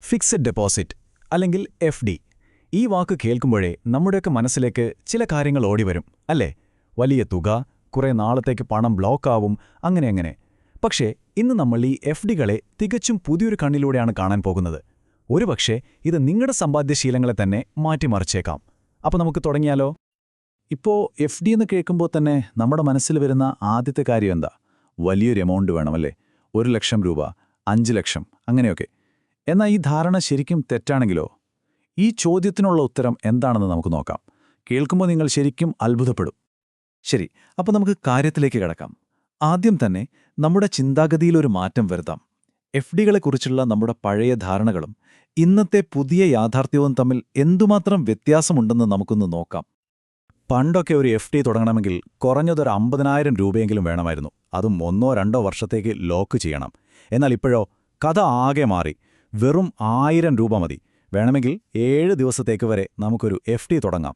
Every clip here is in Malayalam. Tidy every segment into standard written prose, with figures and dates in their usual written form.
ഫിക്സഡ് ഡെപ്പോസിറ്റ് അല്ലെങ്കിൽ FD. ഈ വാക്ക് കേൾക്കുമ്പോഴേ നമ്മുടെയൊക്കെ മനസ്സിലേക്ക് ചില കാര്യങ്ങൾ ഓടിവരും അല്ലേ? വലിയ തുക, കുറേ നാളത്തേക്ക് പണം ബ്ലോക്കാവും, അങ്ങനെ. പക്ഷേ ഇന്ന് നമ്മൾ ഈ FDകളെ തികച്ചും പുതിയൊരു കണ്ണിലൂടെയാണ് കാണാൻ പോകുന്നത്. ഒരുപക്ഷേ ഇത് നിങ്ങളുടെ സമ്പാദ്യശീലങ്ങളെ തന്നെ മാറ്റിമറിച്ചേക്കാം. അപ്പോൾ നമുക്ക് തുടങ്ങിയാലോ? ഇപ്പോൾ FD എന്ന് കേൾക്കുമ്പോൾ തന്നെ നമ്മുടെ മനസ്സിൽ വരുന്ന ആദ്യത്തെ കാര്യം എന്താ? വലിയൊരു എമൗണ്ട് വേണമല്ലേ? 1 ലക്ഷം രൂപ, 5 ലക്ഷം, അങ്ങനെയൊക്കെ. എന്നാൽ ഈ ധാരണ ശരിക്കും തെറ്റാണെങ്കിലോ? ഈ ചോദ്യത്തിനുള്ള ഉത്തരം എന്താണെന്ന് നമുക്ക് നോക്കാം. കേൾക്കുമ്പോൾ നിങ്ങൾ ശരിക്കും അത്ഭുതപ്പെടും. ശരി, അപ്പോൾ നമുക്ക് കാര്യത്തിലേക്ക് കിടക്കാം. ആദ്യം തന്നെ നമ്മുടെ ചിന്താഗതിയിലൊരു മാറ്റം വരുത്താം. FDകളെക്കുറിച്ചുള്ള നമ്മുടെ പഴയ ധാരണകളും ഇന്നത്തെ പുതിയ യാഥാർത്ഥ്യവും തമ്മിൽ എന്തുമാത്രം വ്യത്യാസമുണ്ടെന്ന് നമുക്കൊന്ന് നോക്കാം. പണ്ടൊക്കെ ഒരു FD തുടങ്ങണമെങ്കിൽ കുറഞ്ഞതൊരു 50,000 രൂപയെങ്കിലും വേണമായിരുന്നു. അതും 1-2 വർഷത്തേക്ക് ലോക്ക് ചെയ്യണം. എന്നാൽ ഇപ്പോഴോ കഥ ആകെ മാറി. വെറും 1000 രൂപ മതി. വേണമെങ്കിൽ 7 ദിവസത്തേക്ക് വരെ നമുക്കൊരു FD തുടങ്ങാം.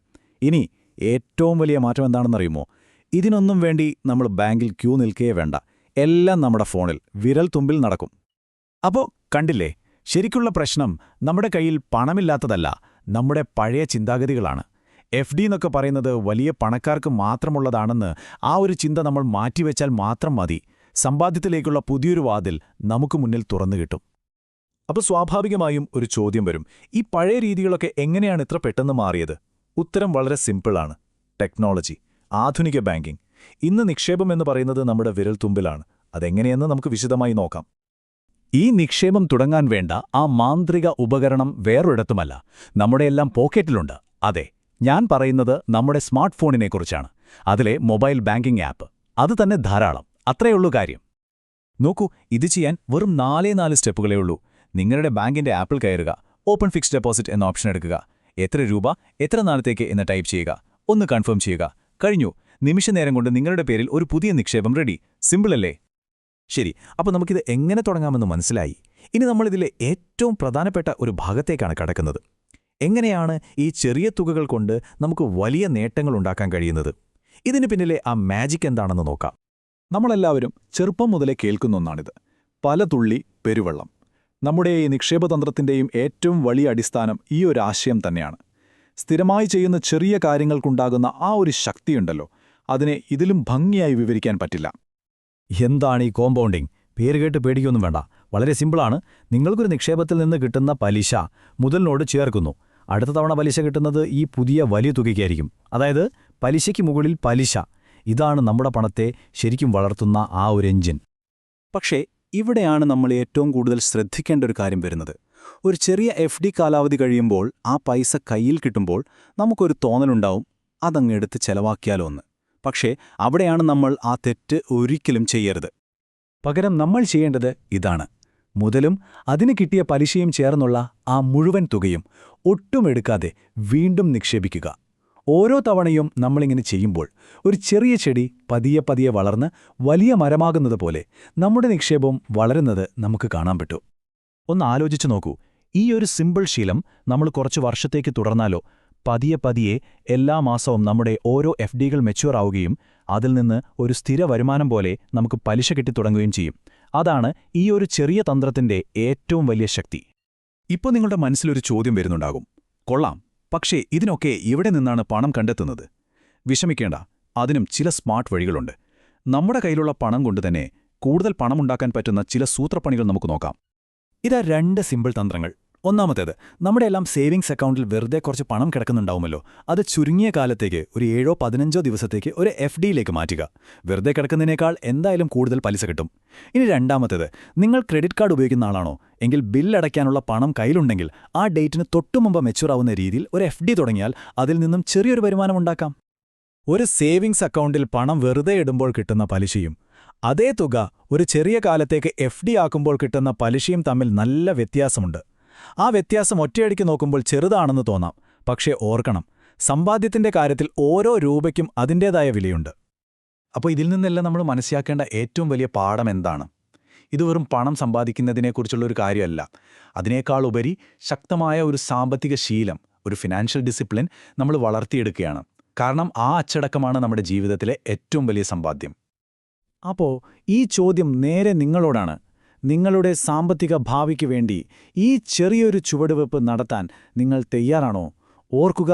ഇനി ഏറ്റവും വലിയ മാറ്റം എന്താണെന്നറിയുമോ? ഇതിനൊന്നും വേണ്ടി നമ്മൾ ബാങ്കിൽ ക്യൂ നിൽക്കുകയേ വേണ്ട. എല്ലാം നമ്മുടെ ഫോണിൽ വിരൽ തുമ്പിൽ നടക്കും. അപ്പോൾ കണ്ടില്ലേ, ശരിക്കുള്ള പ്രശ്നം നമ്മുടെ കയ്യിൽ പണമില്ലാത്തതല്ല, നമ്മുടെ പഴയ ചിന്താഗതികളാണ്. FD എന്നൊക്കെ പറയുന്നത് വലിയ പണക്കാർക്ക് മാത്രമുള്ളതാണെന്ന് ആ ഒരു ചിന്ത നമ്മൾ മാറ്റിവെച്ചാൽ മാത്രം മതി. സമ്പാദ്യത്തിലേക്കുള്ള പുതിയൊരു വാതിൽ നമുക്ക് മുന്നിൽ തുറന്നു കിട്ടും. അപ്പോൾ സ്വാഭാവികമായും ഒരു ചോദ്യം വരും, ഈ പഴയ രീതികളൊക്കെ എങ്ങനെയാണ് ഇത്ര പെട്ടെന്ന് മാറിയത്? ഉത്തരം വളരെ സിമ്പിളാണ്. ടെക്നോളജി, ആധുനിക ബാങ്കിംഗ്. ഇന്ന് നിക്ഷേപം എന്ന് പറയുന്നത് നമ്മുടെ വിരൽത്തുമ്പിലാണ്. അതെങ്ങനെയെന്ന് നമുക്ക് വിശദമായി നോക്കാം. ഈ നിക്ഷേപം തുടങ്ങാൻ വേണ്ട ആ മാന്ത്രിക ഉപകരണം വേറൊരിടത്തുമല്ല, നമ്മുടെയെല്ലാം പോക്കറ്റിലുണ്ട്. അതെ, ഞാൻ പറയുന്നത് നമ്മുടെ സ്മാർട്ട് ഫോണിനെക്കുറിച്ചാണ്. അതിലെ മൊബൈൽ ബാങ്കിംഗ് ആപ്പ്. അത് തന്നെ ധാരാളം. അത്രയുള്ളൂ കാര്യം. നോക്കൂ, ഇത് ചെയ്യാൻ വെറും 4 സ്റ്റെപ്പുകളേ ഉള്ളൂ. നിങ്ങളുടെ ബാങ്കിന്റെ ആപ്പിൽ കയറുക, ഓപ്പൺ ഫിക്സ്ഡ് ഡെപ്പോസിറ്റ് എന്ന ഓപ്ഷൻ എടുക്കുക, എത്ര രൂപ എത്ര നാളത്തേക്ക് എന്ന് ടൈപ്പ് ചെയ്യുക, ഒന്ന് കൺഫേം ചെയ്യുക. കഴിഞ്ഞു. നിമിഷനേരം കൊണ്ട് നിങ്ങളുടെ പേരിൽ ഒരു പുതിയ നിക്ഷേപം റെഡി. സിമ്പിളല്ലേ? ശരി, അപ്പോൾ നമുക്കിത് എങ്ങനെ തുടങ്ങാമെന്ന് മനസ്സിലായി. ഇനി നമ്മളിതിലെ ഏറ്റവും പ്രധാനപ്പെട്ട ഒരു ഭാഗത്തേക്കാണ് കടക്കുന്നത്. എങ്ങനെയാണ് ഈ ചെറിയ തുകകൾ കൊണ്ട് നമുക്ക് വലിയ നേട്ടങ്ങൾ ഉണ്ടാക്കാൻ കഴിയുന്നത്? ഇതിന് പിന്നിലെ ആ മാജിക് എന്താണെന്ന് നോക്കാം. നമ്മളെല്ലാവരും ചെറുപ്പം മുതലേ കേൾക്കുന്ന ഒന്നാണിത്: പല തുള്ളി പെരുവെള്ളം. നമ്മുടെ ഈ നിക്ഷേപതന്ത്രത്തിൻ്റെയും ഏറ്റവും വലിയ അടിസ്ഥാനം ഈ ഒരു ആശയം തന്നെയാണ്. സ്ഥിരമായി ചെയ്യുന്ന ചെറിയ കാര്യങ്ങൾക്കുണ്ടാകുന്ന ആ ഒരു ശക്തിയുണ്ടല്ലോ, അതിനെ ഇതിലും ഭംഗിയായി വിവരിക്കാൻ പറ്റില്ല. എന്താണ് ഈ കോമ്പൗണ്ടിംഗ്? പേര് കേട്ട് പേടിക്കൊന്നും വേണ്ട. വളരെ സിമ്പിളാണ്. നിങ്ങൾക്കൊരു നിക്ഷേപത്തിൽ നിന്ന് കിട്ടുന്ന പലിശ മുതലിനോട് ചേർക്കുന്നു. അടുത്ത തവണ പലിശ കിട്ടുന്നത് ഈ പുതിയ വലിയ തുകയ്ക്കായിരിക്കും. അതായത് പലിശയ്ക്ക് മുകളിൽ പലിശ. ഇതാണ് നമ്മുടെ പണത്തെ ശരിക്കും വളർത്തുന്ന ആ ഒരു എഞ്ചിൻ. പക്ഷേ ഇവിടെയാണ് നമ്മൾ ഏറ്റവും കൂടുതൽ ശ്രദ്ധിക്കേണ്ട ഒരു കാര്യം വരുന്നത്. ഒരു ചെറിയ FD കാലാവധി കഴിയുമ്പോൾ, ആ പൈസ കയ്യിൽ കിട്ടുമ്പോൾ നമുക്കൊരു തോന്നലുണ്ടാവും, അതങ്ങെടുത്ത് ചെലവാക്കിയാലോ എന്ന്. പക്ഷേ അവിടെയാണ് നമ്മൾ ആ തെറ്റ് ഒരിക്കലും ചെയ്യരുത്. പകരം നമ്മൾ ചെയ്യേണ്ടത് ഇതാണ്: മുതലും അതിന് കിട്ടിയ പലിശയും ചേർന്നുള്ള ആ മുഴുവൻ തുകയും ഒട്ടും എടുക്കാതെ വീണ്ടും നിക്ഷേപിക്കുക. ഓരോ തവണയും നമ്മളിങ്ങനെ ചെയ്യുമ്പോൾ ഒരു ചെറിയ ചെടി പതിയെ വളർന്ന് വലിയ മരമാകുന്നത് പോലെ നമ്മുടെ നിക്ഷേപം വളരുന്നത് നമുക്ക് കാണാൻ പറ്റും. ഒന്ന് ആലോചിച്ചു നോക്കൂ, ഈ ഒരു സിമ്പിൾ ശീലം നമ്മൾ കുറച്ച് വർഷത്തേക്ക് തുടർന്നാലോ? പതിയെ എല്ലാ മാസവും നമ്മുടെ ഓരോ FDകൾ മെച്യൂർ ആവുകയും അതിൽ നിന്ന് ഒരു സ്ഥിര വരുമാനം പോലെ നമുക്ക് പലിശ കിട്ടിത്തുടങ്ങുകയും ചെയ്യും. അതാണ് ഈ ഒരു ചെറിയ തന്ത്രത്തിന്റെ ഏറ്റവും വലിയ ശക്തി. ഇപ്പോൾ നിങ്ങളുടെ മനസ്സിലൊരു ചോദ്യം വരുന്നുണ്ടാകും, കൊള്ളാം, പക്ഷേ ഇതിനൊക്കെ എവിടെ നിന്നാണ് പണം കണ്ടെത്തുന്നത്? വിഷമിക്കേണ്ട, അതിനും ചില സ്മാർട്ട് വഴികളുണ്ട്. നമ്മുടെ കയ്യിലുള്ള പണം കൊണ്ട് തന്നെ കൂടുതൽ പണമുണ്ടാക്കാൻ പറ്റുന്ന ചില സൂത്രപ്പണികൾ നമുക്ക് നോക്കാം. ഇതാ 2 സിമ്പിൾ തന്ത്രങ്ങൾ. ഒന്നാമത്തേത്, നമ്മുടെയെല്ലാം സേവിങ്സ് അക്കൗണ്ടിൽ വെറുതെ കുറച്ച് പണം കിടക്കുന്നുണ്ടാവുമല്ലോ, അത് ചുരുങ്ങിയ കാലത്തേക്ക് ഒരു 7-15 ദിവസത്തേക്ക് ഒരു FDയിലേക്ക് മാറ്റുക. വെറുതെ കിടക്കുന്നതിനേക്കാൾ എന്തായാലും കൂടുതൽ പലിശ കിട്ടും. ഇനി രണ്ടാമത്തേത്, നിങ്ങൾ ക്രെഡിറ്റ് കാർഡ് ഉപയോഗിക്കുന്ന ആളാണോ എങ്കിൽ ബില്ലടയ്ക്കാനുള്ള പണം കയ്യിലുണ്ടെങ്കിൽ ആ ഡേറ്റിന് തൊട്ടുമുമ്പ് മെച്യൂർ ആവുന്ന രീതിയിൽ ഒരു FD തുടങ്ങിയാൽ അതിൽ നിന്നും ചെറിയൊരു വരുമാനം ഉണ്ടാക്കാം. ഒരു സേവിങ്സ് അക്കൗണ്ടിൽ പണം വെറുതെ ഇടുമ്പോൾ കിട്ടുന്ന പലിശയും അതേ തുക ഒരു ചെറിയ കാലത്തേക്ക് FD ആക്കുമ്പോൾ കിട്ടുന്ന പലിശയും തമ്മിൽ നല്ല വ്യത്യാസമുണ്ട്. ആ വ്യത്യാസം ഒറ്റയടിക്ക് നോക്കുമ്പോൾ ചെറുതാണെന്ന് തോന്നാം. പക്ഷേ ഓർക്കണം, സമ്പാദ്യത്തിന്റെ കാര്യത്തിൽ ഓരോ രൂപയ്ക്കും അതിൻ്റേതായ വിലയുണ്ട്. അപ്പോൾ ഇതിൽ നിന്നെല്ലാം നമ്മൾ മനസ്സിലാക്കേണ്ട ഏറ്റവും വലിയ പാഠം എന്താണ്? ഇത് വെറും പണം സമ്പാദിക്കുന്നതിനെക്കുറിച്ചുള്ളൊരു കാര്യമല്ല. അതിനേക്കാൾ ഉപരി ശക്തമായ ഒരു സാമ്പത്തിക ശീലം, ഒരു ഫിനാൻഷ്യൽ ഡിസിപ്ലിൻ നമ്മൾ വളർത്തിയെടുക്കുകയാണ്. കാരണം ആ അച്ചടക്കമാണ് നമ്മുടെ ജീവിതത്തിലെ ഏറ്റവും വലിയ സമ്പാദ്യം. അപ്പോൾ ഈ ചോദ്യം നേരെ നിങ്ങളോടാണ്. നിങ്ങളുടെ സാമ്പത്തിക ഭാവിക്ക് വേണ്ടി ഈ ചെറിയൊരു ചുവടുവെപ്പ് നടത്താൻ നിങ്ങൾ തയ്യാറാണോ? ഓർക്കുക,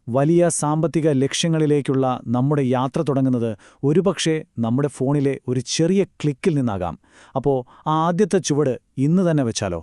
വലിയ സാമ്പത്തിക ലക്ഷ്യങ്ങളിലേക്കുള്ള നമ്മുടെ യാത്ര തുടങ്ങുന്നത് ഒരുപക്ഷേ നമ്മുടെ ഫോണിലെ ഒരു ചെറിയ ക്ലിക്കിൽ നിന്നാകാം. അപ്പോൾ ആ ആദ്യത്തെ ചുവട് ഇന്ന് തന്നെ വെച്ചാലോ?